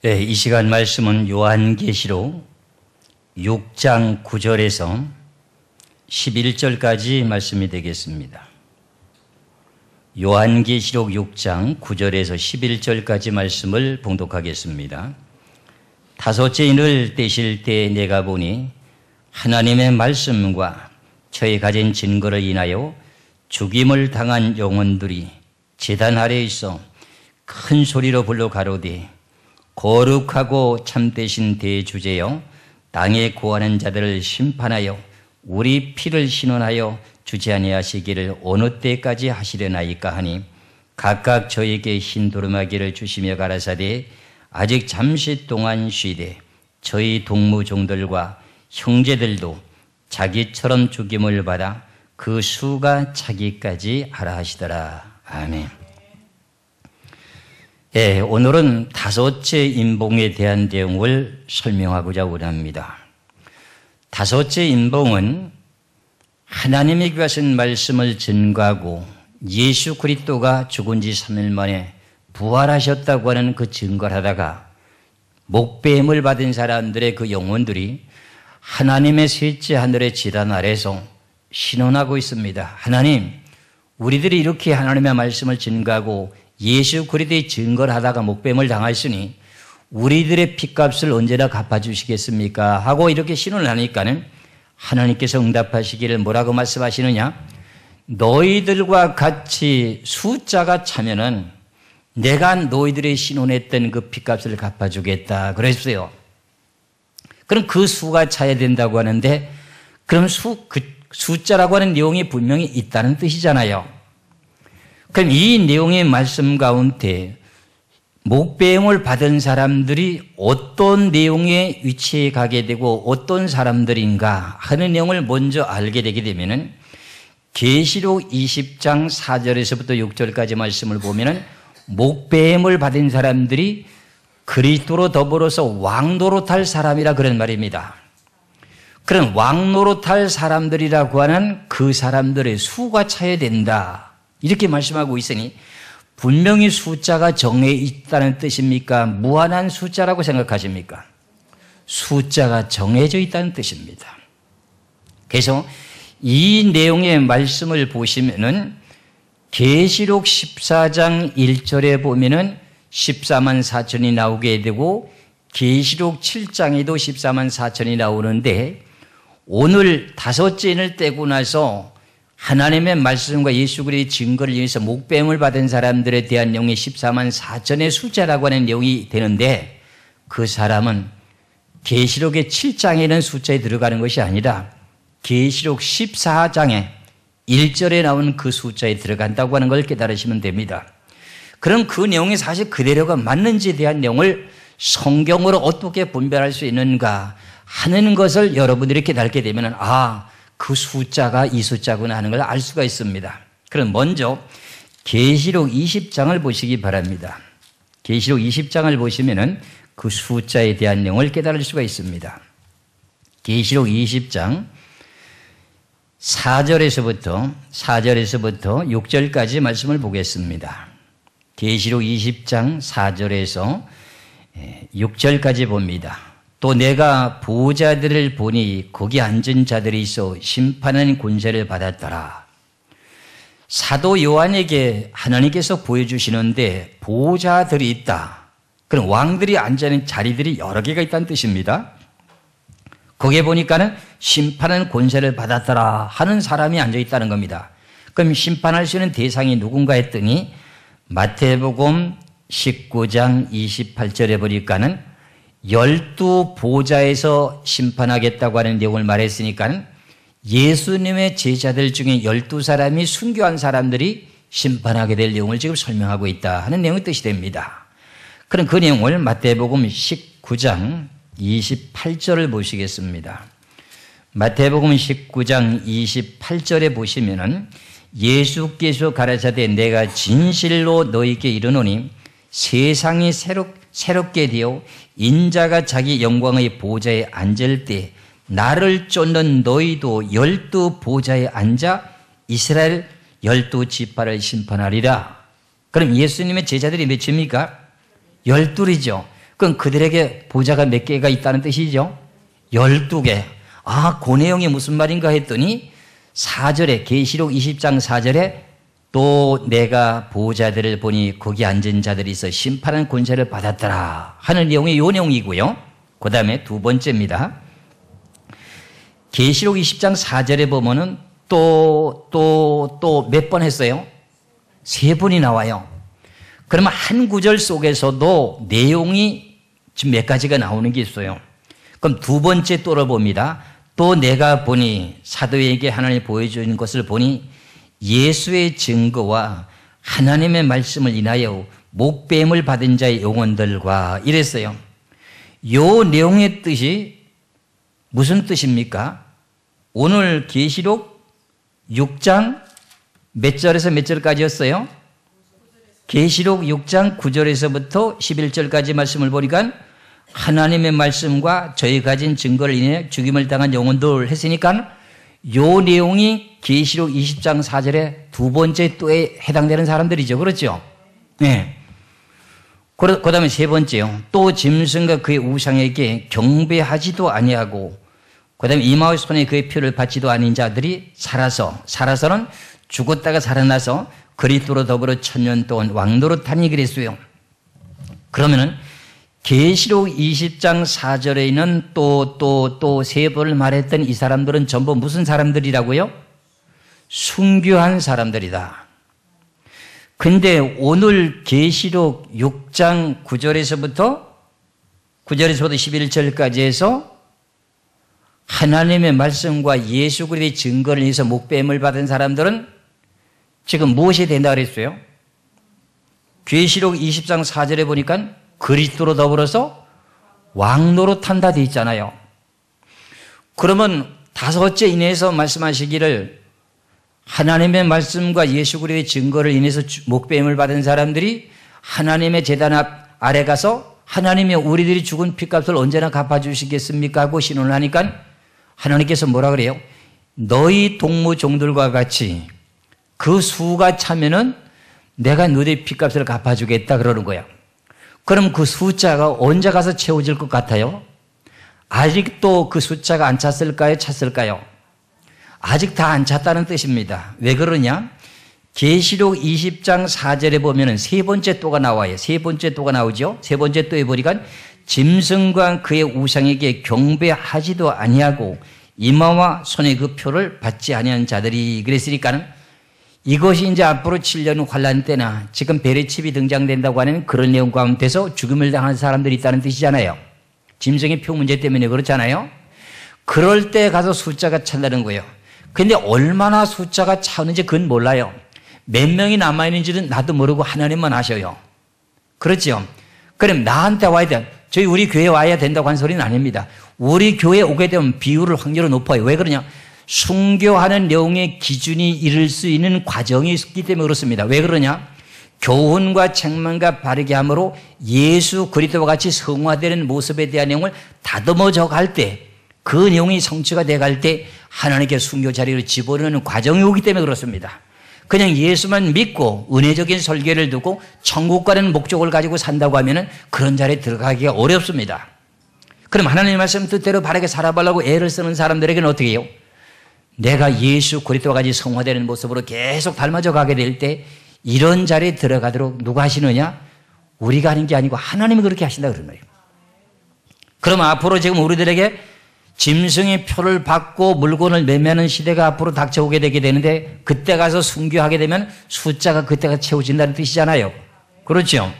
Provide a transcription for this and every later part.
네, 이 시간 말씀은 요한계시록 6장 9절에서 11절까지 말씀이 되겠습니다. 요한계시록 6장 9절에서 11절까지 말씀을 봉독하겠습니다. 다섯째 인을 떼실 때 내가 보니 하나님의 말씀과 저희 가진 증거를 인하여 죽임을 당한 영혼들이 제단 아래에 있어 큰 소리로 불러 가로되 거룩하고 참되신 대주제여 땅에 구하는 자들을 심판하여 우리 피를 신원하여 주지 아니하시기를 어느 때까지 하시려나이까 하니 각각 저에게 흰 두루마기를 주시며 가라사대 아직 잠시 동안 쉬되 저희 동무종들과 형제들도 자기처럼 죽임을 받아 그 수가 차기까지 하라 하시더라. 아멘. 예, 오늘은 다섯째 인봉에 대한 내용을 설명하고자 원합니다. 다섯째 인봉은 하나님의 귀하신 말씀을 증거하고 예수 그리스도가 죽은 지 3일 만에 부활하셨다고 하는 그 증거를 하다가 목배임을 받은 사람들의 그 영혼들이 하나님의 셋째 하늘의 지단 아래서 신원하고 있습니다. 하나님, 우리들이 이렇게 하나님의 말씀을 증거하고 예수 그리스도의 증거를 하다가 목배임을 당했으니 우리들의 핏값을 언제나 갚아주시겠습니까? 하고 이렇게 신원을 하니까는 하나님께서 응답하시기를 뭐라고 말씀하시느냐? 너희들과 같이 숫자가 차면은 내가 너희들의 신원했던 그 핏값을 갚아주겠다 그랬어요. 그럼 그 수가 차야 된다고 하는데 그럼 그 숫자라고 하는 내용이 분명히 있다는 뜻이잖아요. 그럼 이 내용의 말씀 가운데 목배임을 받은 사람들이 어떤 내용의 위치에 가게 되고 어떤 사람들인가 하는 내용을 먼저 알게 되게 되면은 계시록 20장 4절에서부터 6절까지 말씀을 보면은 목배임을 받은 사람들이 그리스도로 더불어서 왕노릇할 사람이라 그런 말입니다. 그런 왕노릇할 사람들이라고 하는 그 사람들의 수가 차야 된다. 이렇게 말씀하고 있으니 분명히 숫자가 정해 있다는 뜻입니까? 무한한 숫자라고 생각하십니까? 숫자가 정해져 있다는 뜻입니다. 그래서 이 내용의 말씀을 보시면은 계시록 14장 1절에 보면은 14만 4천이 나오게 되고 계시록 7장에도 14만 4천이 나오는데 오늘 다섯째 인을 떼고 나서 하나님의 말씀과 예수 그리스도의 증거를 위해서 목배임을 받은 사람들에 대한 내용이 14만 4천의 숫자라고 하는 내용이 되는데 그 사람은 계시록의 7장에는 숫자에 들어가는 것이 아니라 계시록 14장에 1절에 나온 그 숫자에 들어간다고 하는 걸 깨달으시면 됩니다. 그럼 그 내용이 사실 그대로가 맞는지에 대한 내용을 성경으로 어떻게 분별할 수 있는가 하는 것을 여러분들이 깨닫게 되면 그 숫자가 이 숫자구나 하는 걸 알 수가 있습니다. 그럼 먼저 계시록 20장을 보시기 바랍니다. 계시록 20장을 보시면은 그 숫자에 대한 내용을 깨달을 수가 있습니다. 계시록 20장 4절에서부터 6절까지 말씀을 보겠습니다. 계시록 20장 4절에서 6절까지 봅니다. 또 내가 보호자들을 보니 거기 앉은 자들이 있어 심판하는 권세를 받았더라. 사도 요한에게 하나님께서 보여주시는데 보호자들이 있다. 그럼 왕들이 앉아있는 자리들이 여러 개가 있다는 뜻입니다. 거기에 보니까는 심판하는 권세를 받았더라 하는 사람이 앉아있다는 겁니다. 그럼 심판할 수 있는 대상이 누군가 했더니 마태복음 19장 28절에 보니까는 12보좌에서 심판하겠다고 하는 내용을 말했으니까 예수님의 제자들 중에 12사람이 순교한 사람들이 심판하게 될 내용을 지금 설명하고 있다 하는 내용의 뜻이 됩니다. 그럼 그 내용을 마태복음 19장 28절을 보시겠습니다. 마태복음 19장 28절에 보시면은 예수께서 가라사대 내가 진실로 너희에게 이르노니 세상이 새롭게 되어 인자가 자기 영광의 보좌에 앉을 때 나를 쫓는 너희도 12보좌에 앉아 이스라엘 12지파를 심판하리라. 그럼 예수님의 제자들이 몇입니까? 12이죠. 그건 그들에게 보좌가 몇 개가 있다는 뜻이죠? 12개. 아, 그 내용이 무슨 말인가 했더니 4절에 계시록 20장 4절에 또 내가 보좌들을 보니 거기 앉은 자들이 있어 심판하는 권세를 받았더라 하는 내용이 이 내용이고요. 그 다음에 두 번째입니다. 계시록 20장 4절에 보면은 또 몇 번 했어요? 3번이 나와요. 그러면 한 구절 속에서도 내용이 지금 몇 가지가 나오는 게 있어요. 그럼 두 번째 또를 봅니다. 또 내가 보니 사도에게 하나님이 보여주는 것을 보니 예수의 증거와 하나님의 말씀을 인하여 목배임을 받은 자의 영혼들과 이랬어요. 이 내용의 뜻이 무슨 뜻입니까? 오늘 계시록 6장 몇 절에서 몇 절까지였어요? 계시록 6장 9절에서부터 11절까지 말씀을 보니까 하나님의 말씀과 저희 가진 증거를 인해 죽임을 당한 영혼들 했으니까 이 내용이 계시록 20장 4절에 두 번째 또에 해당되는 사람들이죠. 그렇죠? 네. 그 다음에 세 번째요. 또 짐승과 그의 우상에게 경배하지도 아니하고 그 다음에 이마의 손에 그의 표를 받지도 아닌 자들이 살아서는 죽었다가 살아나서 그리스도로 더불어 1000년 동안 왕노릇하니 그랬어요. 그러면은 계시록 20장 4절에 있는 또 세 번을 말했던 이 사람들은 전부 무슨 사람들이라고요? 순교한 사람들이다. 근데 오늘 계시록 6장 9절에서부터 11절까지 해서 하나님의 말씀과 예수 그리스도의 증거를 위해서 목배임을 받은 사람들은 지금 무엇이 된다 그랬어요? 계시록 20장 4절에 보니까 그리스도로 더불어서 왕노릇한다 돼 있잖아요. 그러면 다섯째 인해서 말씀하시기를 하나님의 말씀과 예수 그리스도의 증거를 인해서 목배임을 받은 사람들이 하나님의 제단 아래 가서 하나님의 우리들이 죽은 핏값을 언제나 갚아주시겠습니까? 하고 신원을 하니까 하나님께서 뭐라 그래요? 너희 동무종들과 같이 그 수가 차면은 내가 너희 핏값을 갚아주겠다 그러는 거야. 그럼 그 숫자가 언제 가서 채워질 것 같아요? 아직도 그 숫자가 안 찼을까요? 찼을까요? 아직 다 안 찼다는 뜻입니다. 왜 그러냐? 계시록 20장 4절에 보면은 세 번째 또가 나와요. 세 번째 또가 나오죠. 세 번째 또에 보니까 짐승과 그의 우상에게 경배하지도 아니하고 이마와 손에 그 표를 받지 아니한 자들이 그랬으니까는 이것이 이제 앞으로 7년 환란 때나 지금 베레칩이 등장된다고 하는 그런 내용 가운데서 죽음을 당하는 사람들이 있다는 뜻이잖아요. 짐승의 표 문제 때문에 그렇잖아요. 그럴 때 가서 숫자가 찬다는 거예요. 근데 얼마나 숫자가 차는지 그건 몰라요. 몇 명이 남아있는지는 나도 모르고 하나님만 아셔요. 그렇죠? 그럼 나한테 와야 돼. 우리 교회에 와야 된다고 하는 소리는 아닙니다. 우리 교회에 오게 되면 비율을 확률로 높아요. 왜 그러냐? 순교하는 내용의 기준이 이룰 수 있는 과정이 있기 때문에 그렇습니다. 왜 그러냐? 교훈과 책망과 바르게 함으로 예수 그리스도와 같이 성화되는 모습에 대한 내용을 다듬어져 갈 때, 그 내용이 성취가 돼 갈 때 하나님께 순교 자리를 집어넣는 과정이 오기 때문에 그렇습니다. 그냥 예수만 믿고 은혜적인 설계를 두고 천국 가는 목적을 가지고 산다고 하면은 그런 자리에 들어가기가 어렵습니다. 그럼 하나님의 말씀 뜻대로 바르게 살아보려고 애를 쓰는 사람들에게는 어떻게 해요? 내가 예수 그리스도와 같이 성화되는 모습으로 계속 닮아져 가게 될 때 이런 자리에 들어가도록 누가 하시느냐? 우리가 하는 게 아니고 하나님이 그렇게 하신다 그런 거예요. 그럼 앞으로 지금 우리들에게 짐승의 표를 받고 물건을 매매하는 시대가 앞으로 닥쳐오게 되게 되는데 그때 가서 순교하게 되면 숫자가 그때가 채워진다는 뜻이잖아요. 그렇죠?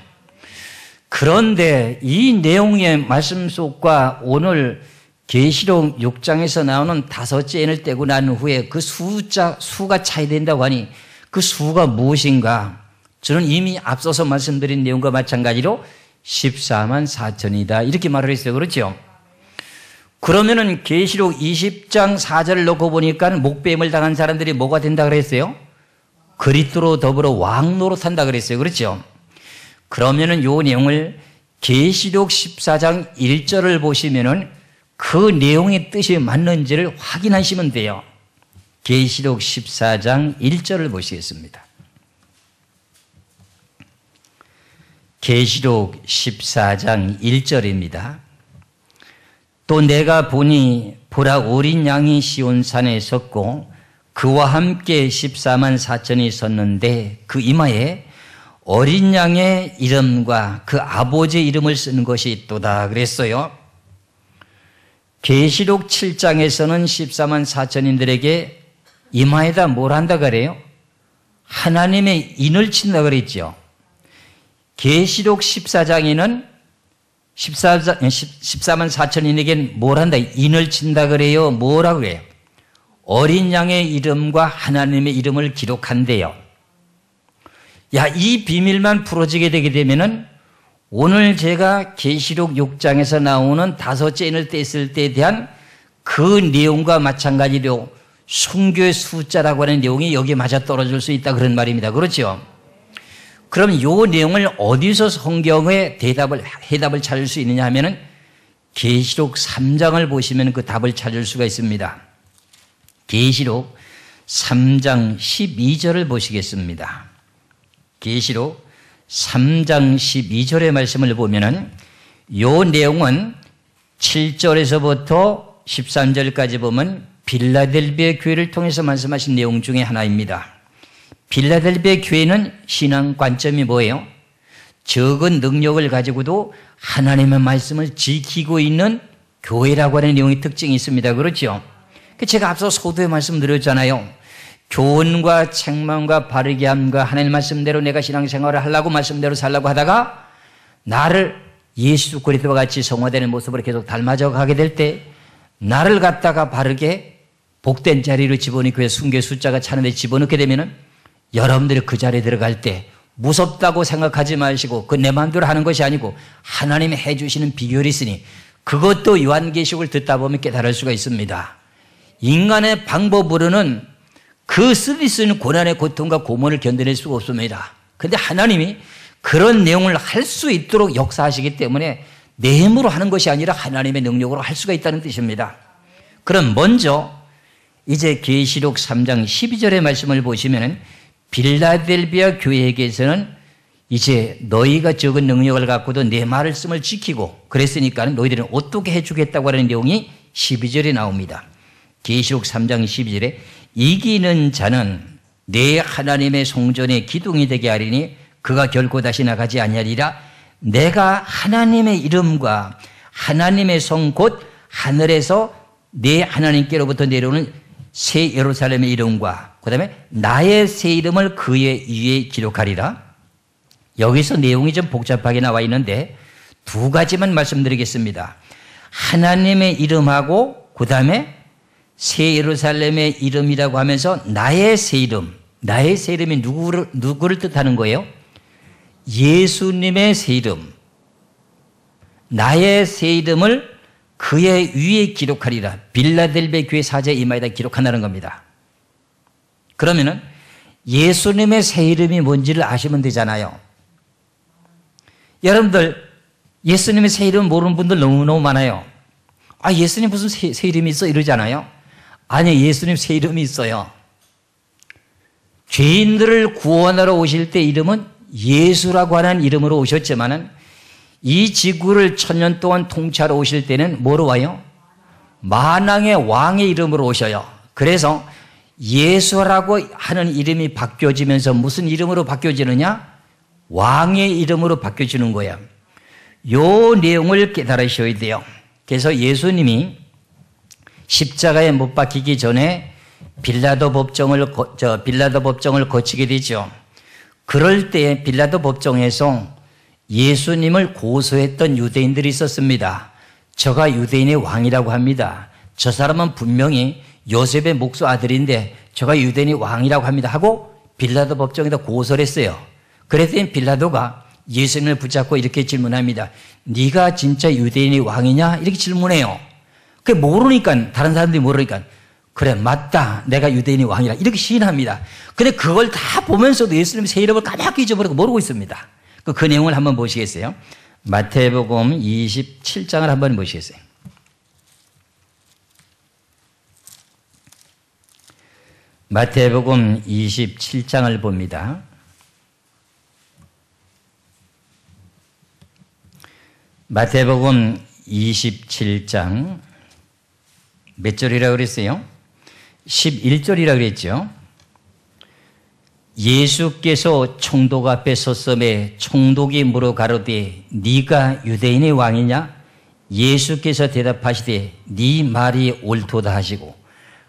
그런데 이 내용의 말씀 속과 오늘 계시록 6장에서 나오는 다섯째 인을 떼고 난 후에 그 수가 차이된다고 하니 그 수가 무엇인가? 저는 이미 앞서서 말씀드린 내용과 마찬가지로 14만 4천이다 이렇게 말을 했어요. 그렇죠? 그러면은 계시록 20장 4절을 놓고 보니까 목배임을 당한 사람들이 뭐가 된다 그랬어요? 그리스도로 더불어 왕노릇한다 그랬어요. 그렇죠? 그러면은 요 내용을 계시록 14장 1절을 보시면은 그 내용의 뜻이 맞는지를 확인하시면 돼요. 계시록 14장 1절을 보시겠습니다. 계시록 14장 1절입니다. 또 내가 보니 보라 어린 양이 시온산에 섰고 그와 함께 14만 4천이 섰는데 그 이마에 어린 양의 이름과 그 아버지의 이름을 쓴 것이 있도다 그랬어요. 계시록 7장에서는 14만 4천인들에게 이마에다 뭘 한다 그래요? 하나님의 인을 친다 그랬죠. 계시록 14장에는 14만 4천인에게는 뭘 한다? 인을 친다 그래요? 뭐라고 그래요? 어린 양의 이름과 하나님의 이름을 기록한대요. 야, 이 비밀만 풀어지게 되게 되면은 오늘 제가 계시록 6장에서 나오는 다섯째 인을 뗐을 때에 대한 그 내용과 마찬가지로 순교의 숫자라고 하는 내용이 여기에 맞아 떨어질 수 있다 그런 말입니다. 그렇죠? 그럼 이 내용을 어디서 성경의 해답을 찾을 수 있느냐 하면은 계시록 3장을 보시면 그 답을 찾을 수가 있습니다. 계시록 3장 12절을 보시겠습니다. 계시록 3장 12절의 말씀을 보면은 이 내용은 7절에서부터 13절까지 보면 빌라델비아 교회를 통해서 말씀하신 내용 중에 하나입니다. 빌라델비아 교회는 신앙 관점이 뭐예요? 적은 능력을 가지고도 하나님의 말씀을 지키고 있는 교회라고 하는 내용의 특징이 있습니다. 그렇죠? 제가 앞서 소도의 말씀 드렸잖아요. 교훈과 책망과 바르게 함과 하나님 말씀대로 내가 신앙생활을 하려고 말씀대로 살려고 하다가 나를 예수 그리스도와 같이 성화되는 모습으로 계속 닮아져 가게 될 때 나를 갖다가 바르게 복된 자리로 집어넣고 순교의 숫자가 차는데 집어넣게 되면은 여러분들이 그 자리에 들어갈 때 무섭다고 생각하지 마시고 그 내 마음대로 하는 것이 아니고 하나님이 해주시는 비결이 있으니 그것도 요한계시록을 듣다 보면 깨달을 수가 있습니다. 인간의 방법으로는 그 쓸 수 있는 고난의 고통과 고문을 견뎌낼 수가 없습니다. 그런데 하나님이 그런 내용을 할 수 있도록 역사하시기 때문에 내 힘으로 하는 것이 아니라 하나님의 능력으로 할 수가 있다는 뜻입니다. 그럼 먼저 이제 계시록 3장 12절의 말씀을 보시면 빌라델비아 교회에게서는 이제 너희가 적은 능력을 갖고도 내 말씀을 지키고 그랬으니까 너희들은 어떻게 해주겠다고 하는 내용이 12절에 나옵니다. 계시록 3장 12절에 이기는 자는 내 하나님의 성전의 기둥이 되게 하리니 그가 결코 다시 나가지 아니하리라. 내가 하나님의 이름과 하나님의 성 곧 하늘에서 내 하나님께로부터 내려오는 새 예루살렘의 이름과 그 다음에 나의 새 이름을 그의 위에 기록하리라. 여기서 내용이 좀 복잡하게 나와 있는데 두 가지만 말씀드리겠습니다. 하나님의 이름하고 그 다음에 새 예루살렘의 이름이라고 하면서 나의 새 이름, 나의 새 이름이 누구를 뜻하는 거예요? 예수님의 새 이름, 나의 새 이름을 그의 위에 기록하리라. 빌라델비아 교회 사제 이마에다 기록한다는 겁니다. 그러면은 예수님의 새 이름이 뭔지를 아시면 되잖아요. 여러분들 예수님의 새 이름 모르는 분들 너무너무 많아요. 아, 예수님 무슨 새 이름이 있어? 이러잖아요. 아니, 예수님 새 이름이 있어요. 죄인들을 구원하러 오실 때 이름은 예수라고 하는 이름으로 오셨지만은 이 지구를 1000년 동안 통치하러 오실 때는 뭐로 와요? 만왕의 왕의 이름으로 오셔요. 그래서 예수라고 하는 이름이 바뀌어지면서 무슨 이름으로 바뀌어지느냐? 왕의 이름으로 바뀌어지는 거예요. 요 내용을 깨달으셔야 돼요. 그래서 예수님이 십자가에 못 박히기 전에 빌라도 법정을 거치게 되죠. 그럴 때 빌라도 법정에서 예수님을 고소했던 유대인들이 있었습니다. 저가 유대인의 왕이라고 합니다. 저 사람은 분명히 요셉의 목수 아들인데 저가 유대인의 왕이라고 합니다 하고 빌라도 법정에다 고소를 했어요. 그랬더니 빌라도가 예수님을 붙잡고 이렇게 질문합니다. 네가 진짜 유대인의 왕이냐? 이렇게 질문해요. 그게 모르니까, 다른 사람들이 모르니까 그래 맞다, 내가 유대인의 왕이라 이렇게 시인합니다. 근데 그걸 다 보면서도 예수님의 새 이름을 까맣게 잊어버리고 모르고 있습니다. 그 내용을 한번 보시겠어요? 마태복음 27장을 한번 보시겠어요? 마태복음 27장을 봅니다. 마태복음 27장 몇 절이라고 그랬어요? 11절이라고 그랬죠. 예수께서 총독 앞에 섰음에 총독이 물어 가로되 네가 유대인의 왕이냐? 예수께서 대답하시되 네 말이 옳도다 하시고,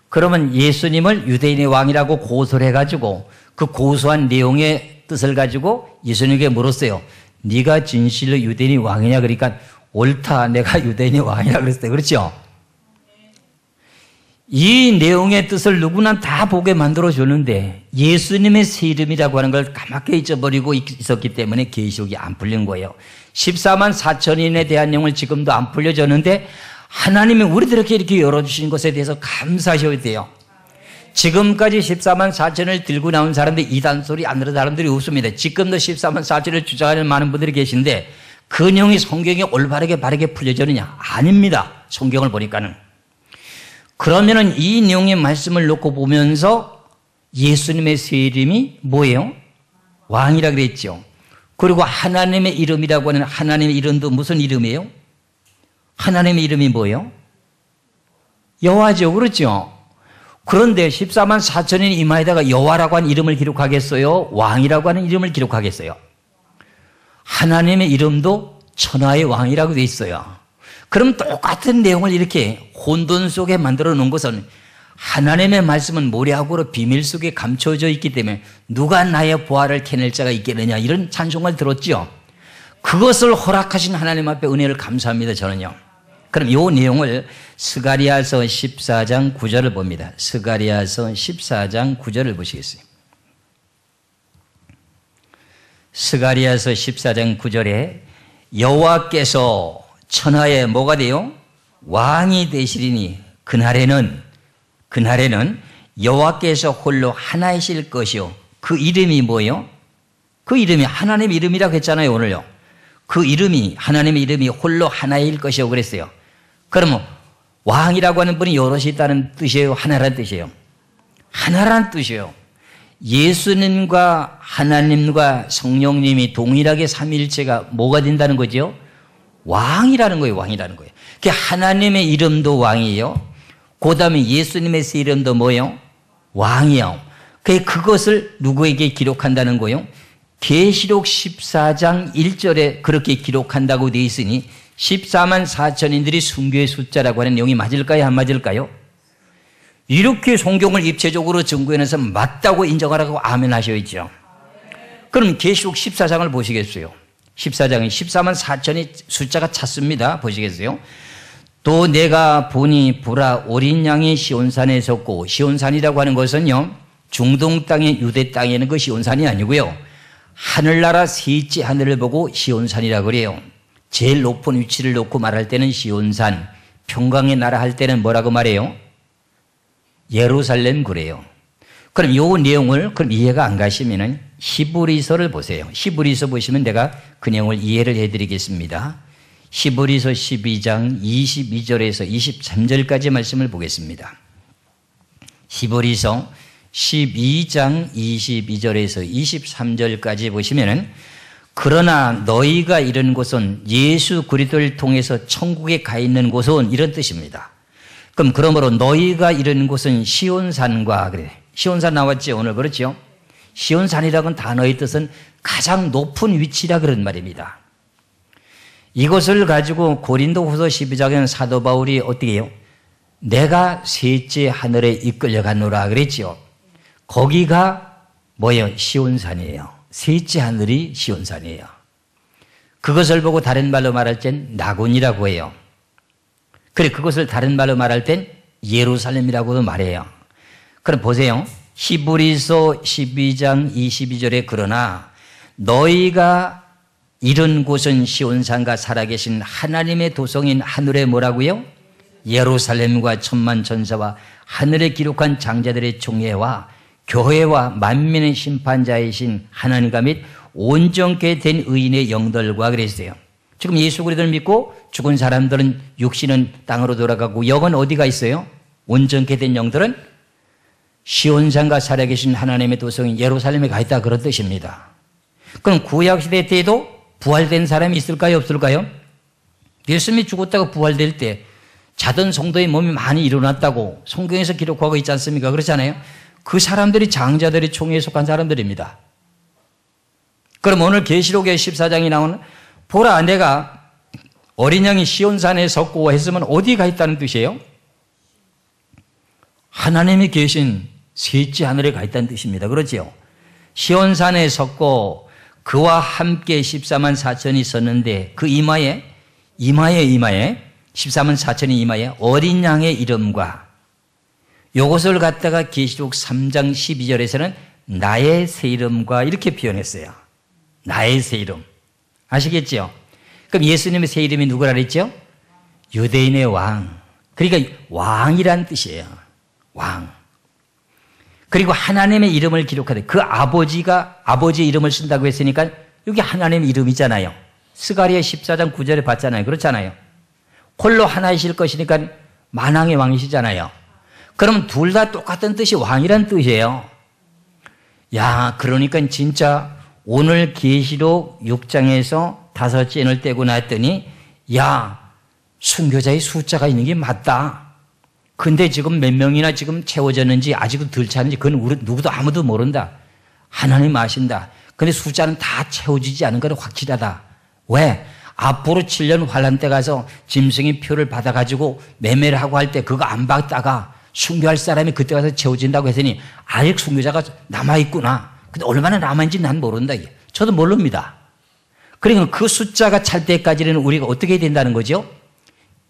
그러면 예수님을 유대인의 왕이라고 고소를 해가지고 그 고소한 내용의 뜻을 가지고 예수님에게 물었어요. 네가 진실로 유대인의 왕이냐? 그러니까 옳다, 내가 유대인의 왕이라 그랬어요. 그렇죠? 이 내용의 뜻을 누구나 다 보게 만들어주는데 예수님의 새 이름이라고 하는 걸 까맣게 잊어버리고 있었기 때문에 계시록이 안 풀린 거예요. 14만 4천인에 대한 내용을 지금도 안 풀려졌는데 하나님이 우리들에게 이렇게 열어주신 것에 대해서 감사하셔야 돼요. 지금까지 14만 4천을 들고 나온 사람들이 이단 소리 안 들은 사람들이 없습니다. 지금도 14만 4천을 주장하는 많은 분들이 계신데 그 내용이 성경에 올바르게 바르게 풀려졌느냐? 아닙니다. 성경을 보니까는. 그러면은 이 내용의 말씀을 놓고 보면서 예수님의 새 이름이 뭐예요? 왕이라 그랬죠. 그리고 하나님의 이름이라고 하는 하나님의 이름도 무슨 이름이에요? 하나님의 이름이 뭐예요? 여호와죠. 그렇죠? 그런데 14만 4천인 이마에다가 여호와라고 하는 이름을 기록하겠어요? 왕이라고 하는 이름을 기록하겠어요? 하나님의 이름도 천하의 왕이라고 돼 있어요. 그럼 똑같은 내용을 이렇게 혼돈 속에 만들어 놓은 것은 하나님의 말씀은 모래하고로 비밀 속에 감춰져 있기 때문에 누가 나의 보화를 캐낼 자가 있겠느냐, 이런 찬송을 들었죠. 그것을 허락하신 하나님 앞에 은혜를 감사합니다. 저는요. 그럼 이 내용을 스가랴서 14장 9절을 봅니다. 스가랴서 14장 9절을 보시겠어요? 스가랴서 14장 9절에 여호와께서 천하에 뭐가 돼요? 왕이 되시리니 그날에는 여호와께서 홀로 하나이실 것이요. 그 이름이 뭐예요? 그 이름이 하나님의 이름이라고 했잖아요. 오늘요. 그 이름이 하나님의 이름이 홀로 하나일 것이요 그랬어요. 그러면 왕이라고 하는 분이 여럿이 있다는 뜻이에요? 하나라는 뜻이에요? 하나라는 뜻이에요. 예수님과 하나님과 성령님이 동일하게 삼위일체가 뭐가 된다는 거죠? 왕이라는 거예요. 왕이라는 거예요. 그 하나님의 이름도 왕이에요. 그 다음에 예수님의 새 이름도 뭐예요? 왕이요. 그것을 누구에게 기록한다는 거예요? 계시록 14장 1절에 그렇게 기록한다고 되어 있으니 14만 4천인들이 순교의 숫자라고 하는 내용이 맞을까요? 안 맞을까요? 이렇게 성경을 입체적으로 증거해내서 맞다고 인정하라고 아멘 하셔야죠. 그럼 계시록 14장을 보시겠어요? 14장에 14만 4천이 숫자가 찼습니다. 보시겠어요? 또 내가 보니 보라 어린 양이 시온산에 섰고, 시온산이라고 하는 것은요 중동 땅의 유대 땅에 있는 그 시온산이 아니고요 하늘나라 셋째 하늘을 보고 시온산이라고 그래요. 제일 높은 위치를 놓고 말할 때는 시온산, 평강의 나라 할 때는 뭐라고 말해요? 예루살렘 그래요. 그럼 이 내용을 그럼 이해가 안 가시면은 히브리서를 보세요. 히브리서 보시면 내가 그 내용을 이해를 해드리겠습니다. 히브리서 12장 22절에서 23절까지 말씀을 보겠습니다. 히브리서 12장 22절에서 23절까지 보시면은 그러나 너희가 이른 곳은 예수 그리스도를 통해서 천국에 가 있는 곳은 이런 뜻입니다. 그럼 그러므로 너희가 이른 곳은 시온산과 그래. 시온산 나왔죠 오늘. 그렇죠? 시온산이라는 단어의 뜻은 가장 높은 위치라 그런 말입니다. 이것을 가지고 고린도후서 12장에는 사도 바울이 어떻게 해요? 내가 셋째 하늘에 이끌려가노라 그랬죠. 거기가 뭐예요? 시온산이에요. 셋째 하늘이 시온산이에요. 그것을 보고 다른 말로 말할 땐 나곤이라고 해요. 그래, 그것을 다른 말로 말할 땐 예루살렘이라고도 말해요. 그럼 보세요. 히브리서 12장 22절에 그러나 너희가 이른 곳은 시온산과 살아계신 하나님의 도성인 하늘에 뭐라고요? 예루살렘과 천만 천사와 하늘에 기록한 장자들의 총회와 교회와 만민의 심판자이신 하나님과 및 온전케 된 의인의 영들과 그랬어요. 지금 예수 그리스도를 믿고 죽은 사람들은 육신은 땅으로 돌아가고 영은 어디가 있어요? 온전케 된 영들은 시온산과 살아계신 하나님의 도성인 예루살렘에 가 있다 그런 뜻입니다. 그럼 구약시대 때에도 부활된 사람이 있을까요? 없을까요? 예수님이 죽었다가 부활될 때 자던 성도의 몸이 많이 일어났다고 성경에서 기록하고 있지 않습니까? 그렇잖아요. 그 사람들이 장자들의 총회에 속한 사람들입니다. 그럼 오늘 계시록의 14장이 나오는 보라 내가 어린 양이 시온산에 섰고 했으면 어디가 있다는 뜻이에요? 하나님이 계신 셋째 하늘에 가 있다는 뜻입니다. 그렇지요? 시온산에 섰고 그와 함께 14만 4천이 있었는데 그 이마에 14만 4천이 이마에 어린 양의 이름과 요것을 갖다가 계시록 3장 12절에서는 나의 새 이름과 이렇게 표현했어요. 나의 새 이름. 아시겠죠? 그럼 예수님의 새 이름이 누구라 그랬죠? 유대인의 왕. 그러니까 왕이란 뜻이에요. 왕. 그리고 하나님의 이름을 기록하되 그 아버지의 이름을 쓴다고 했으니까 여기 하나님의 이름이잖아요. 스가랴 14장 9절에 봤잖아요. 그렇잖아요. 홀로 하나이실 것이니까 만왕의 왕이시잖아요. 그럼 둘 다 똑같은 뜻이 왕이란 뜻이에요. 야, 그러니까 진짜 오늘 계시록 6장에서 5째를 떼고 났더니 야, 순교자의 숫자가 있는 게 맞다. 근데 지금 몇 명이나 지금 채워졌는지 아직도 덜 차는지 그건 우리 누구도 아무도 모른다. 하나님 아신다. 근데 숫자는 다 채워지지 않은 건 확실하다. 왜? 앞으로 7년 환란 때 가서 짐승이 표를 받아가지고 매매를 하고 할 때 그거 안 받다가 순교할 사람이 그때 가서 채워진다고 했으니 아직 순교자가 남아있구나. 근데 얼마나 남아있는지 난 모른다. 저도 모릅니다. 그러니까 그 숫자가 찰 때까지는 우리가 어떻게 해야 된다는 거죠?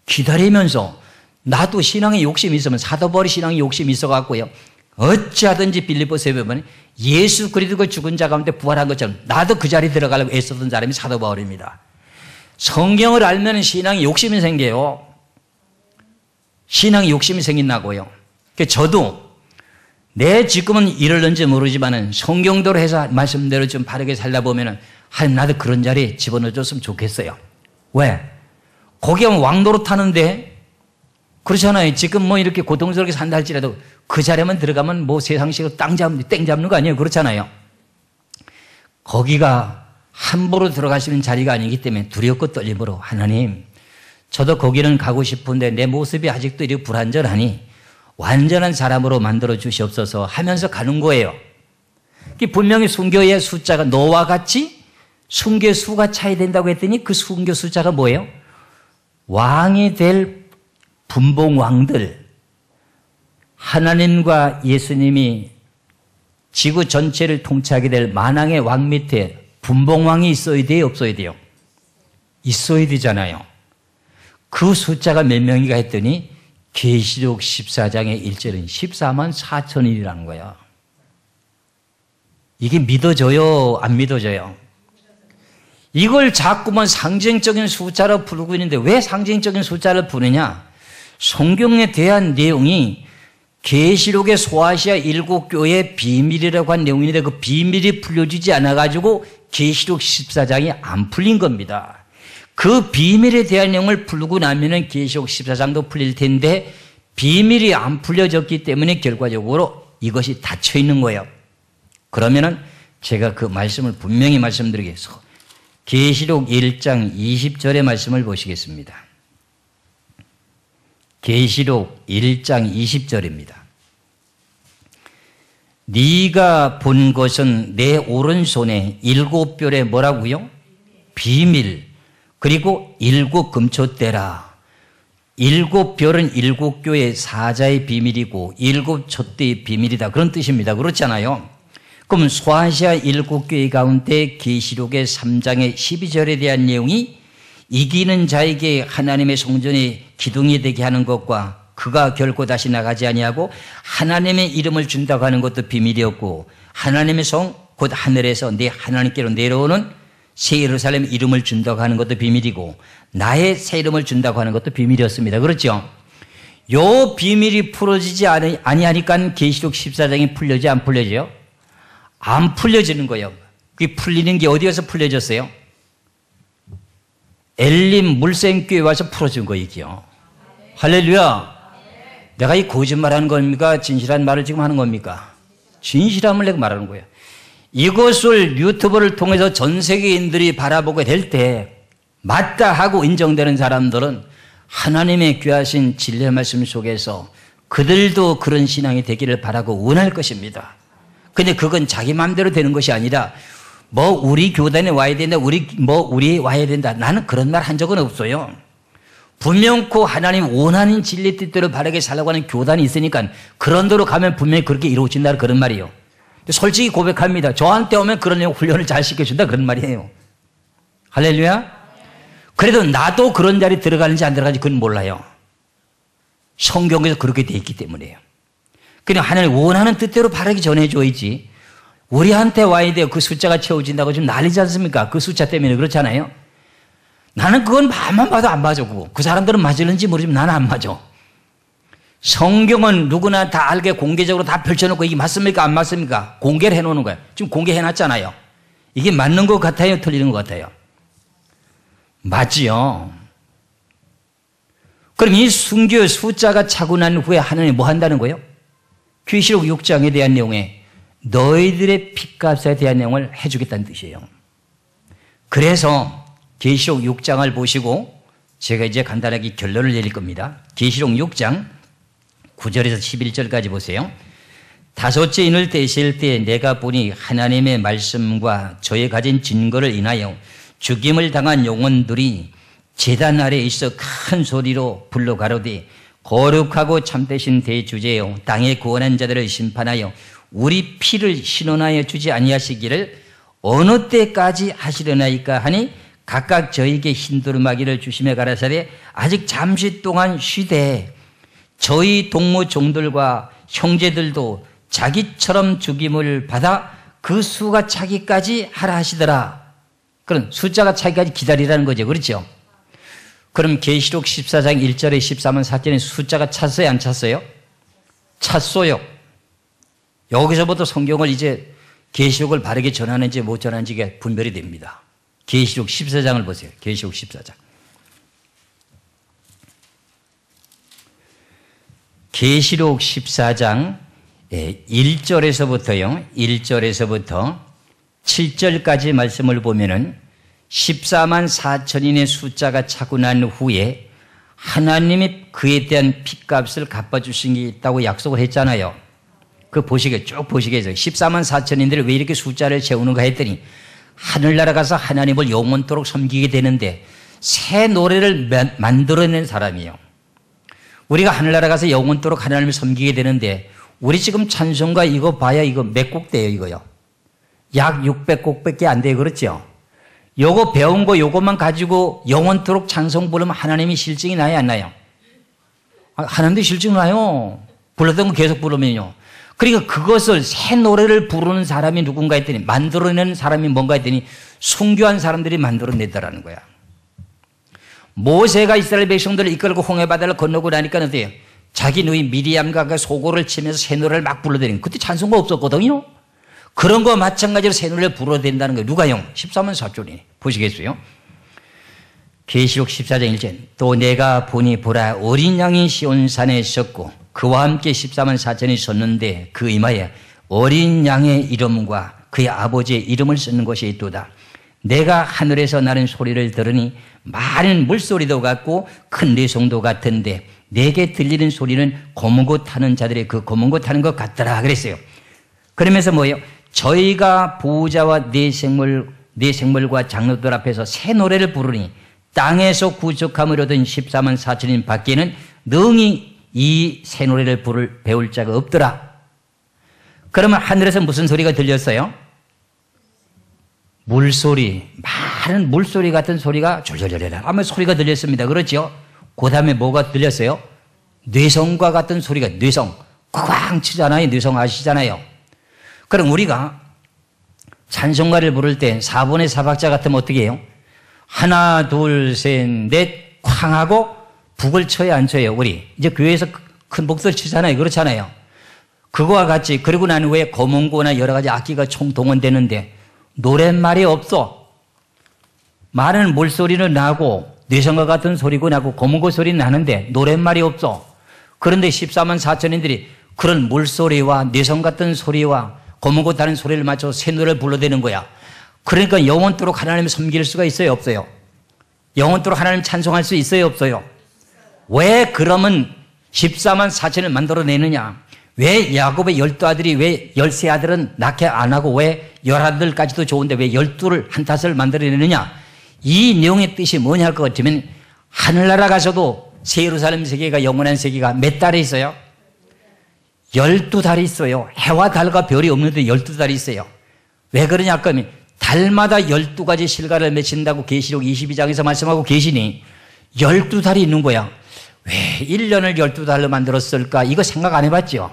기다리면서 나도 신앙에 욕심이 있으면 사도 바울이 신앙에 욕심이 있어갖고요. 어찌하든지 빌립보서에 보면 예수 그리스도가 죽은 자 가운데 부활한 것처럼 나도 그 자리에 들어가려고 애썼던 사람이 사도 바울입니다. 성경을 알면 신앙에 욕심이 생겨요. 신앙에 욕심이 생긴다고요. 저도 내 지금은 이럴는지 모르지만은 성경대로 해서 말씀대로 좀 바르게 살다 보면은 하나님 나도 그런 자리에 집어넣어줬으면 좋겠어요. 왜? 거기 하면 왕노릇 하는데 그렇잖아요. 지금 뭐 이렇게 고통스럽게 산다 할지라도 그 자리에만 들어가면 뭐 세상식으로 땡 잡는 거 아니에요. 그렇잖아요. 거기가 함부로 들어가시는 자리가 아니기 때문에 두렵고 떨림으로 하나님 저도 거기는 가고 싶은데 내 모습이 아직도 이렇게 불완전하니 완전한 사람으로 만들어 주시옵소서 하면서 가는 거예요. 분명히 순교의 숫자가 너와 같이 순교 수가 차야 된다고 했더니 그 순교 숫자가 뭐예요? 왕이 될 분봉왕들, 하나님과 예수님이 지구 전체를 통치하게 될 만왕의 왕 밑에 분봉왕이 있어야 돼요? 없어야 돼요? 있어야 되잖아요. 그 숫자가 몇 명이가 했더니 계시록 14장의 1절은 14만 4천이라는 거예요. 이게 믿어져요? 안 믿어져요? 이걸 자꾸만 상징적인 숫자로 부르고 있는데 왜 상징적인 숫자를 부르냐? 성경에 대한 내용이 계시록의 소아시아 7교회의 비밀이라고 한 내용인데 그 비밀이 풀려지지 않아가지고 계시록 14장이 안 풀린 겁니다. 그 비밀에 대한 내용을 풀고 나면은 계시록 14장도 풀릴 텐데 비밀이 안 풀려졌기 때문에 결과적으로 이것이 닫혀 있는 거예요. 그러면은 제가 그 말씀을 분명히 말씀드리겠습니다. 계시록 1장 20절의 말씀을 보시겠습니다. 계시록 1장 20절입니다. 네가 본 것은 내 오른손에 7별에 뭐라고요? 비밀. 그리고 7 금초대라. 7별은 7교의 사자의 비밀이고 7 촛대의 비밀이다. 그런 뜻입니다. 그렇잖아요. 그럼 소아시아 7교회 가운데 계시록의 3장의 12절에 대한 내용이 이기는 자에게 하나님의 성전이 기둥이 되게 하는 것과 그가 결코 다시 나가지 아니하고 하나님의 이름을 준다고 하는 것도 비밀이었고 하나님의 성 곧 하늘에서 내 하나님께로 내려오는 새 예루살렘 이름을 준다고 하는 것도 비밀이고 나의 새 이름을 준다고 하는 것도 비밀이었습니다. 그렇죠? 요 비밀이 풀어지지 아니하니까 계시록 14장이 풀려지 안 풀려져요? 안 풀려지는 거예요. 그게 풀리는 게 어디에서 풀려졌어요? 엘림 물생교회 와서 풀어준 거 이게요. 할렐루야. 내가 이 거짓말하는 겁니까? 진실한 말을 지금 하는 겁니까? 진실함을 내가 말하는 거예요. 이것을 유튜브를 통해서 전 세계인들이 바라보게 될 때 맞다 하고 인정되는 사람들은 하나님의 귀하신 진리의 말씀 속에서 그들도 그런 신앙이 되기를 바라고 원할 것입니다. 근데 그건 자기 마음대로 되는 것이 아니라 우리 교단에 와야 된다, 우리 와야 된다. 나는 그런 말 한 적은 없어요. 분명코 하나님 원하는 진리 뜻대로 바르게 살라고 하는 교단이 있으니까 그런 대로 가면 분명히 그렇게 이루어진다 그런 말이에요. 솔직히 고백합니다. 저한테 오면 그런 훈련을 잘 시켜준다 그런 말이에요. 할렐루야. 그래도 나도 그런 자리에 들어가는지 안 들어가는지 그건 몰라요. 성경에서 그렇게 돼 있기 때문에요. 그냥 하나님 원하는 뜻대로 바르게 전해줘야지. 우리한테 와야 돼요. 그 숫자가 채워진다고 지금 난리지 않습니까? 그 숫자 때문에 그렇잖아요. 나는 그건 밤만 봐도 안 맞아. 그 사람들은 맞을는지 모르지만 나는 안 맞아. 성경은 누구나 다 알게 공개적으로 다 펼쳐놓고 이게 맞습니까? 안 맞습니까? 공개를 해놓는 거예요. 지금 공개해놨잖아요. 이게 맞는 것 같아요? 틀리는 것 같아요? 맞지요. 그럼 이 순교의 숫자가 차고 난 후에 하나님이 뭐 한다는 거예요? 계시록 6장에 대한 내용에 너희들의 핏값에 대한 내용을 해주겠다는 뜻이에요. 그래서 계시록 6장을 보시고 제가 이제 간단하게 결론을 내릴 겁니다. 계시록 6장 9절에서 11절까지 보세요. 다섯째 인을 떼실 때 내가 보니 하나님의 말씀과 저의 가진 증거를 인하여 죽임을 당한 영혼들이 제단 아래에 있어 큰 소리로 불러 가로되 거룩하고 참되신 대주제여 땅의 구원한 자들을 심판하여 우리 피를 신원하여 주지 아니하시기를 어느 때까지 하시려나이까 하니 각각 저에게 흰두루마기를 주시며 가라사대 아직 잠시 동안 쉬되 저희 동무 종들과 형제들도 자기처럼 죽임을 받아 그 수가 차기까지 하라 하시더라. 그럼 숫자가 차기까지 기다리라는 거죠. 그렇죠? 그럼 계시록 14장 1절에 13만 4절에 숫자가 찼어요? 안 찼어요? 찼어요. 여기서부터 성경을 이제 계시록을 바르게 전하는지 못 전하는지가 분별이 됩니다. 계시록 14장을 보세요. 계시록 14장. 계시록 14장 1절에서부터요. 1절에서부터 7절까지 말씀을 보면은 14만 4천인의 숫자가 차고 난 후에 하나님이 그에 대한 핏값을 갚아주신 게 있다고 약속을 했잖아요. 그 보시게 쭉 보시겠어요. 14만 4천인들이 왜 이렇게 숫자를 채우는가 했더니 하늘나라 가서 하나님을 영원토록 섬기게 되는데 새 노래를 만들어낸 사람이에요. 우리가 하늘나라 가서 영원토록 하나님을 섬기게 되는데 우리 지금 찬송가 이거 봐야 이거 몇 곡 돼요 이거요. 약 600곡밖에 안 돼요. 그렇죠? 요거 배운 거 요것만 가지고 영원토록 찬송 부르면 하나님이 실증이 나요 안 나요? 하나님도 실증 나요. 불렀던 거 계속 부르면요. 그러니까 그것을 새 노래를 부르는 사람이 누군가 했더니 만들어내는 사람이 뭔가 했더니 순교한 사람들이 만들어내더라는 거야. 모세가 이스라엘 백성들을 이끌고 홍해바다를 건너고 나니까 어때요? 자기 누이 미리암과 그 소고를 치면서 새 노래를 막 불러대는 그때 찬송가 없었거든요. 그런 거 마찬가지로 새 노래를 불러댄다는 거예요. 누가요? 14만 4천이 보시겠어요? 계시록 14장 1절 또 내가 보니 보라 어린 양이 시온산에 있었고 그와 함께 14만 4천이 섰는데 그 이마에 어린 양의 이름과 그의 아버지의 이름을 쓰는 것이 있도다. 내가 하늘에서 나는 소리를 들으니 많은 물소리도 같고 큰 내성도 같은데 내게 들리는 소리는 검은 것 타는 자들의 그 검은 것 타는 것 같더라 그랬어요. 그러면서 뭐예요? 저희가 보호자와 네 생물과 장로들 앞에서 새 노래를 부르니 땅에서 구속함을 얻은 14만 4천인 밖에는 능히 이 새 노래를 배울 자가 없더라. 그러면 하늘에서 무슨 소리가 들렸어요? 물소리, 많은 물소리 같은 소리가 졸졸졸 아마 소리가 들렸습니다. 그렇죠? 그 다음에 뭐가 들렸어요? 뇌성과 같은 소리가 뇌성 꽝 치잖아요. 뇌성 아시잖아요. 그럼 우리가 찬송가를 부를 때 4분의 4박자 같으면 어떻게 해요? 하나 둘 셋 넷 쾅 하고 북을 쳐야 안 쳐요? 우리 이제 교회에서 큰 목소리 치잖아요. 그렇잖아요. 그거와 같이 그리고 난 후에 고문고나 여러 가지 악기가 총동원되는데 노랫말이 없어. 많은 물소리는 나고 뇌성과 같은 소리가 나고 고문고 소리는 나는데 노랫말이 없어. 그런데 14만 4천인들이 그런 물소리와 뇌성 같은 소리와 고문고 다른 소리를 맞춰서 새 노래를 불러대는 거야. 그러니까 영원토록 하나님을 섬길 수가 있어요 없어요? 영원토록 하나님 찬송할 수 있어요, 없어요? 왜 그러면 14만 4천을 만들어내느냐? 왜 야곱의 12아들이 왜 13아들은 낳게 안 하고 왜 11아들까지도 좋은데 왜 12를 한 탓을 만들어내느냐? 이 내용의 뜻이 뭐냐 할 것 같으면 하늘나라 가서도 새 예루살렘 세계가 영원한 세계가 몇 달이 있어요? 12달이 있어요. 해와 달과 별이 없는데 12달이 있어요. 왜 그러냐 할 거면 달마다 12가지 실과를 맺힌다고 계시록 22장에서 말씀하고 계시니 12달이 있는 거야. 왜 1년을 12달로 만들었을까? 이거 생각 안 해봤죠?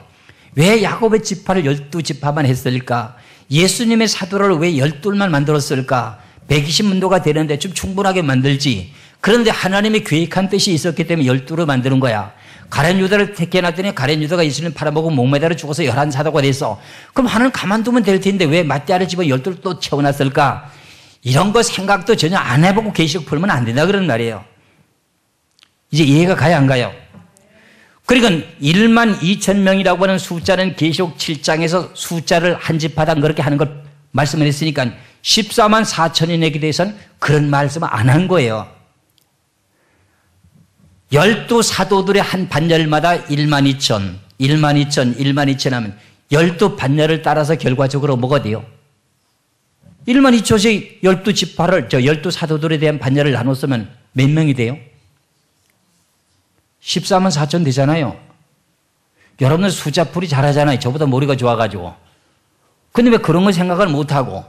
왜 야곱의 지파를 12지파만 했을까? 예수님의 사도를 왜 12만 만들었을까? 120문도가 되는데 좀 충분하게 만들지. 그런데 하나님이 계획한 뜻이 있었기 때문에 12로 만드는 거야. 가룟 유다를 택해놨더니 가룟 유다가 예수님 팔아먹고 목매달아 죽어서 11사도가 됐어. 그럼 하나님 가만두면 될 텐데 왜 마띠아를 집어 12를 또 채워놨을까? 이런 거 생각도 전혀 안 해보고 계시록 풀면 안 된다 그런 말이에요. 이제 이해가 가요 안 가요? 그러니까 1만 2천 명이라고 하는 숫자는 계시록 7장에서 숫자를 한 지파당 그렇게 하는 걸 말씀을 했으니까 14만 4천인에게 대해서는 그런 말씀을 안 한 거예요. 12사도들의 한 반열마다 1만 2천, 1만 2천, 1만 2천 하면 12반열을 따라서 결과적으로 뭐가 돼요? 1만 2천씩 12지파를, 12사도들에 대한 반열을 나눴으면 몇 명이 돼요? 14만 4천 되잖아요. 여러분들 숫자풀이 잘하잖아요. 저보다 머리가 좋아가지고. 근데 왜 그런 거 생각을 못하고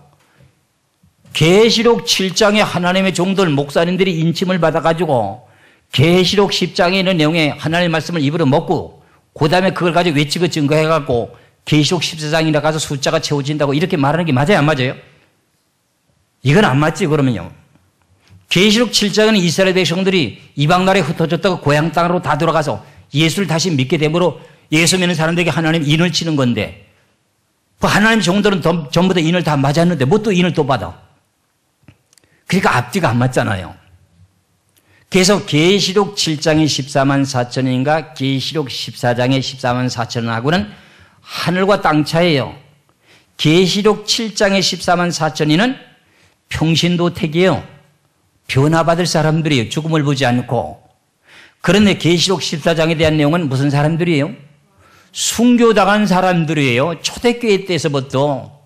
계시록 7장에 하나님의 종들 목사님들이 인침을 받아가지고 계시록 10장에 있는 내용에 하나님의 말씀을 입으로 먹고 그 다음에 그걸 가지고 외치고 증거해갖고 계시록 14장이라 가서 숫자가 채워진다고 이렇게 말하는 게 맞아요 안 맞아요? 이건 안 맞지 그러면요. 계시록 7장에는 이스라엘 백성들이 이방 나라에 흩어졌다가 고향 땅으로 다 돌아가서 예수를 다시 믿게 되므로 예수 믿는 사람들에게 하나님 인을 치는 건데 그 하나님 종들은 전부 다 인을 다 맞았는데 뭐 또 인을 또 받아. 그러니까 앞뒤가 안 맞잖아요. 그래서 계시록 7장의 14만 4천인가 계시록 14장의 14만 4천하고는 하늘과 땅 차이예요. 계시록 7장의 14만 4천이는 평신도택이에요. 변화받을 사람들이에요. 죽음을 보지 않고. 그런데 계시록 14장에 대한 내용은 무슨 사람들이에요? 순교당한 사람들이에요. 초대교회 때에서부터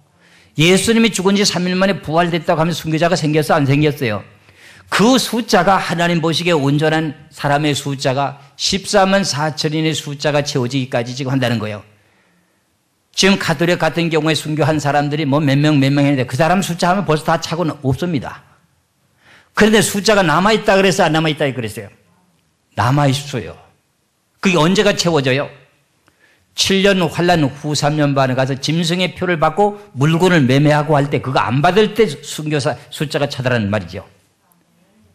예수님이 죽은 지 3일 만에 부활됐다고 하면 순교자가 생겼어 안 생겼어요? 그 숫자가 하나님 보시기에 온전한 사람의 숫자가 14만 4천인의 숫자가 채워지기까지 지금 한다는 거예요. 지금 가톨릭 같은 경우에 순교한 사람들이 뭐 몇 명 했는데 그 사람 숫자 하면 벌써 다 차고는 없습니다. 그런데 숫자가 남아있다 그랬어요? 안 남아있다 그랬어요? 남아있어요. 그게 언제가 채워져요? 7년 환란 후 3년 반에 가서 짐승의 표를 받고 물건을 매매하고 할 때 그거 안 받을 때 순교사 숫자가 차더라는 말이죠.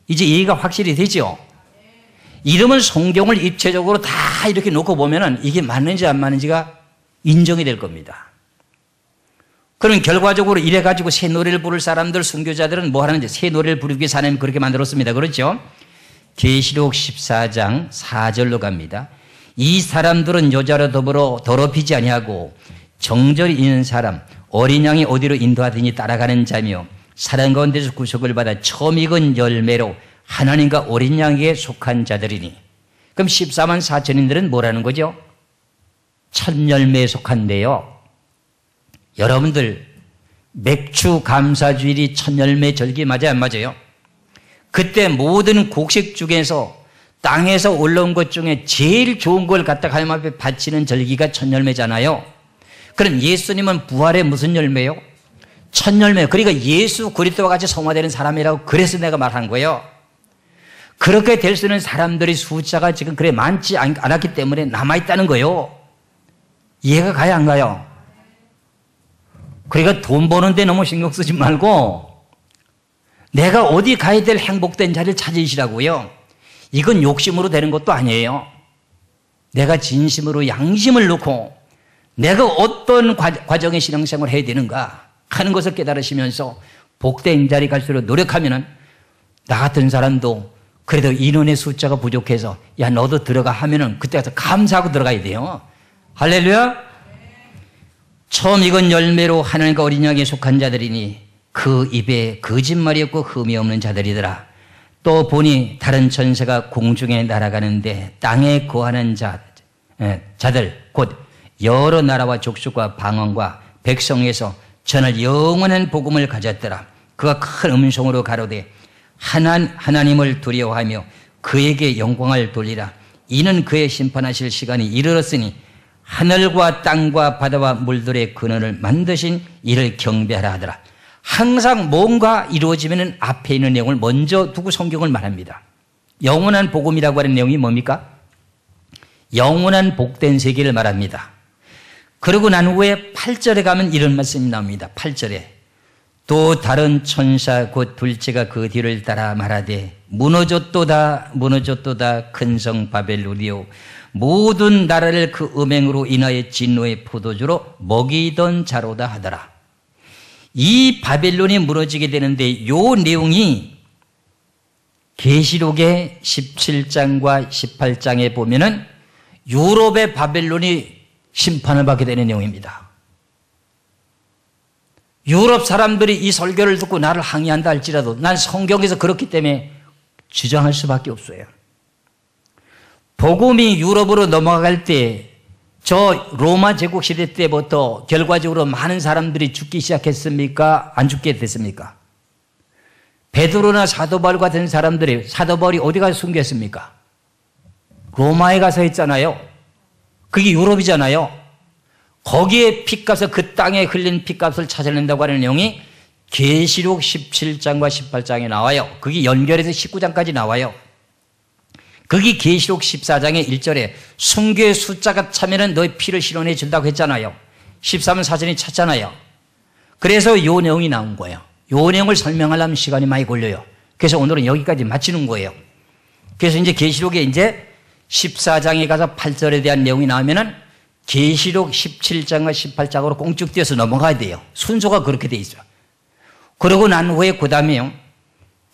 이제 이해가 확실히 되죠? 이러면 성경을 입체적으로 다 이렇게 놓고 보면은 이게 맞는지 안 맞는지가 인정이 될 겁니다. 그러면 결과적으로 이래가지고 새 노래를 부를 사람들, 순교자들은 뭐 하는지 새 노래를 부르기 위해서 하나님 그렇게 만들었습니다. 그렇죠? 계시록 14장 4절로 갑니다. 이 사람들은 여자로 더불어 더럽히지 아니하고 정절이 있는 사람, 어린 양이 어디로 인도하더니 따라가는 자며 사랑 가운데서 구속을 받아 처음 익은 열매로 하나님과 어린 양에게 속한 자들이니. 그럼 14만 4천인들은 뭐라는 거죠? 첫 열매에 속한데요. 여러분들 맥주 감사주일이 첫 열매 절기 맞아요 안 맞아요? 그때 모든 곡식 중에서 땅에서 올라온 것 중에 제일 좋은 걸 갖다가 하나님 앞에 바치는 절기가 첫 열매잖아요. 그럼 예수님은 부활의 무슨 열매요? 첫 열매요. 그러니까 예수 그리스도와 같이 성화되는 사람이라고 그래서 내가 말한 거예요. 그렇게 될 수 있는 사람들이 숫자가 지금 그래 많지 않았기 때문에 남아있다는 거예요. 이해가 가요 안 가요? 그러니까 돈 버는데 너무 신경 쓰지 말고 내가 어디 가야 될 행복된 자리를 찾으시라고요. 이건 욕심으로 되는 것도 아니에요. 내가 진심으로 양심을 놓고 내가 어떤 과정의 신앙생활을 해야 되는가 하는 것을 깨달으시면서 복된 자리 갈수록 노력하면은 나 같은 사람도 그래도 인원의 숫자가 부족해서 야 너도 들어가 하면은 그때 가서 감사하고 들어가야 돼요. 할렐루야. 처음 익은 열매로 하나님과 어린 양에 속한 자들이니 그 입에 거짓말이 없고 흠이 없는 자들이더라. 또 보니 다른 천사가 공중에 날아가는데 땅에 거하는 자들 곧 여러 나라와 족속과 방언과 백성에서 전할 영원한 복음을 가졌더라. 그가 큰 음성으로 가로되 하나님을 두려워하며 그에게 영광을 돌리라. 이는 그의 심판하실 시간이 이르렀으니 하늘과 땅과 바다와 물들의 근원을 만드신 이를 경배하라 하더라. 항상 뭔가 이루어지면 앞에 있는 내용을 먼저 두고 성경을 말합니다. 영원한 복음이라고 하는 내용이 뭡니까? 영원한 복된 세계를 말합니다. 그러고 난 후에 8절에 가면 이런 말씀이 나옵니다. 8절에 또 다른 천사 곧 둘째가 그 뒤를 따라 말하되 무너졌도다 무너졌도다 큰 성 바벨론이요 모든 나라를 그 음행으로 인하여 진노의 포도주로 먹이던 자로다 하더라. 이 바벨론이 무너지게 되는데 이 내용이 계시록의 17장과 18장에 보면은 유럽의 바벨론이 심판을 받게 되는 내용입니다. 유럽 사람들이 이 설교를 듣고 나를 항의한다 할지라도 난 성경에서 그렇기 때문에 주장할 수밖에 없어요. 복음이 유럽으로 넘어갈 때 저 로마 제국 시대 때부터 결과적으로 많은 사람들이 죽기 시작했습니까? 안 죽게 됐습니까? 베드로나 사도 바울 같은 사람들이 사도 바울이 어디 가서 숨겼습니까? 로마에 가서 했잖아요. 그게 유럽이잖아요. 거기에 핏값을 그 땅에 흘린 핏값을 찾아낸다고 하는 내용이 계시록 17장과 18장에 나와요. 그게 연결해서 19장까지 나와요. 그게 계시록 14장의 1절에 순교의 숫자가 차면은 너의 피를 실현해 준다고 했잖아요. 13은 사전이 찼잖아요. 그래서 이 내용이 나온 거예요. 이 내용을 설명하려면 시간이 많이 걸려요. 그래서 오늘은 여기까지 마치는 거예요. 그래서 이제 계시록에 이제 14장에 가서 8절에 대한 내용이 나오면은 계시록 17장과 18장으로 꽁쭉 뛰어서 넘어가야 돼요. 순서가 그렇게 돼 있어요. 그러고 난 후에 그 다음에요.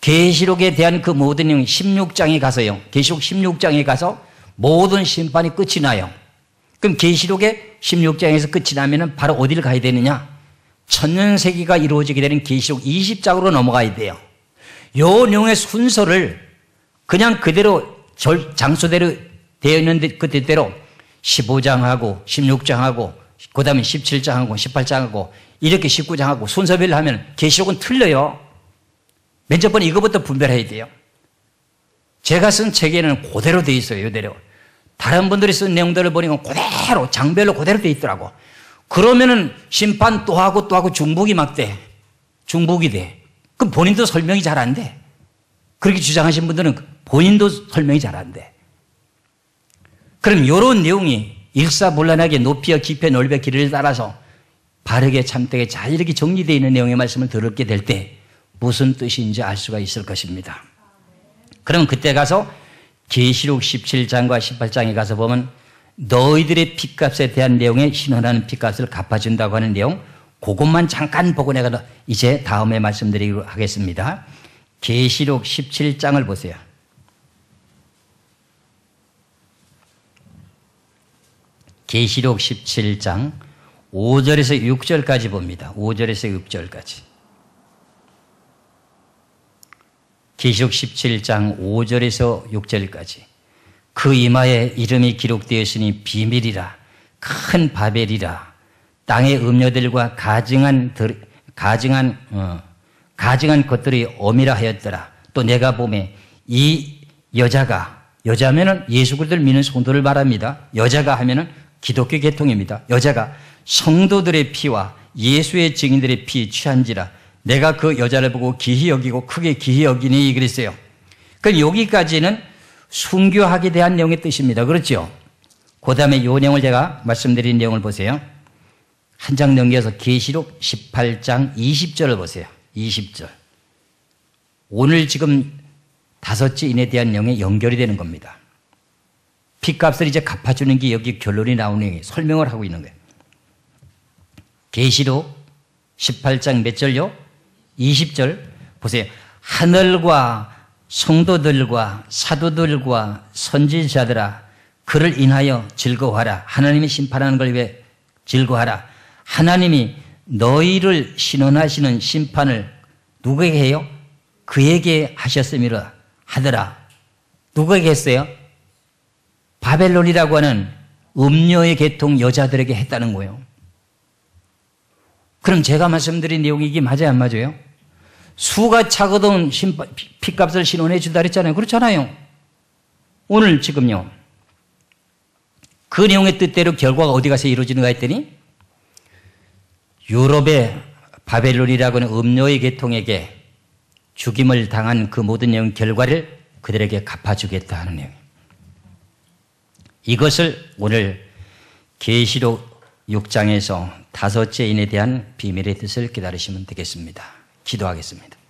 계시록에 대한 그 모든 내용 16장에 가서요. 계시록 16장에 가서 모든 심판이 끝이 나요. 그럼 계시록의 16장에서 끝이 나면은 바로 어디를 가야 되느냐? 천년세기가 이루어지게 되는 계시록 20장으로 넘어가야 돼요. 요 내용의 순서를 그냥 그대로 장소대로 되어 있는데 그대로 15장하고 16장하고 그 다음에 17장하고 18장하고 이렇게 19장하고 순서별로 하면 계시록은 틀려요. 먼저 번에 이거부터 분별해야 돼요. 제가 쓴 책에는 그대로 되어 있어요. 이대로. 다른 분들이 쓴 내용들을 보니까 그대로 장별로 그대로 되어 있더라고. 그러면은 심판 또 하고 또 하고 중복이 막 돼. 중복이 돼. 그럼 본인도 설명이 잘 안 돼. 그렇게 주장하신 분들은 본인도 설명이 잘 안 돼. 그럼 이런 내용이 일사불란하게 높이와 깊이와 넓이와 길이를 따라서 바르게 참되게 잘 이렇게 정리되어 있는 내용의 말씀을 들었게 될 때 무슨 뜻인지 알 수가 있을 것입니다. 그럼 그때 가서 계시록 17장과 18장에 가서 보면 너희들의 핏값에 대한 내용에 신원하는 핏값을 갚아준다고 하는 내용, 그것만 잠깐 보고 내가 이제 다음에 말씀드리도록 하겠습니다. 계시록 17장을 보세요. 계시록 17장 5절에서 6절까지 봅니다. 5절에서 6절까지. 계시록 17장 5절에서 6절까지. 그 이마에 이름이 기록되었으니 비밀이라 큰 바벨이라 땅의 음녀들과 가증한 것들이 엄이라 하였더라. 또 내가 보매 이 여자면은 예수 그리스도를 믿는 성도를 말합니다. 여자가 하면은 기독교 계통입니다. 여자가 성도들의 피와 예수의 증인들의 피에 취한지라 내가 그 여자를 보고 기히 여기고 크게 기히 여기니 그랬어요. 그럼 여기까지는 순교하게 대한 내용의 뜻입니다. 그렇죠? 그 다음에 이 내용을 제가 말씀드린 내용을 보세요. 한 장 넘겨서 계시록 18장 20절을 보세요. 20절. 오늘 지금 5째 인에 대한 내용에 연결이 되는 겁니다. 핏값을 이제 갚아주는 게 여기 결론이 나오는 게 설명을 하고 있는 거예요. 계시록 18장 몇 절요? 20절 보세요. 하늘과 성도들과 사도들과 선지자들아 그를 인하여 즐거워하라. 하나님이 심판하는 걸 위해 즐거워하라. 하나님이 너희를 신원하시는 심판을 누구에게 해요? 그에게 하셨음이라. 하더라. 누구에게 했어요? 바벨론이라고 하는 음녀의 계통 여자들에게 했다는 거예요. 그럼 제가 말씀드린 내용이 이게 맞아요, 안 맞아요? 수가 차거든 핏값을 신원해 준다 그랬잖아요. 그렇잖아요. 오늘 지금요. 그 내용의 뜻대로 결과가 어디 가서 이루어지는가 했더니 유럽의 바벨론이라고 하는 음녀의 계통에게 죽임을 당한 그 모든 내용 결과를 그들에게 갚아주겠다 하는 내용. 이것을 오늘 계시록 6장에서 다섯째 인에 대한 비밀의 뜻을 기다리시면 되겠습니다. 기도하겠습니다.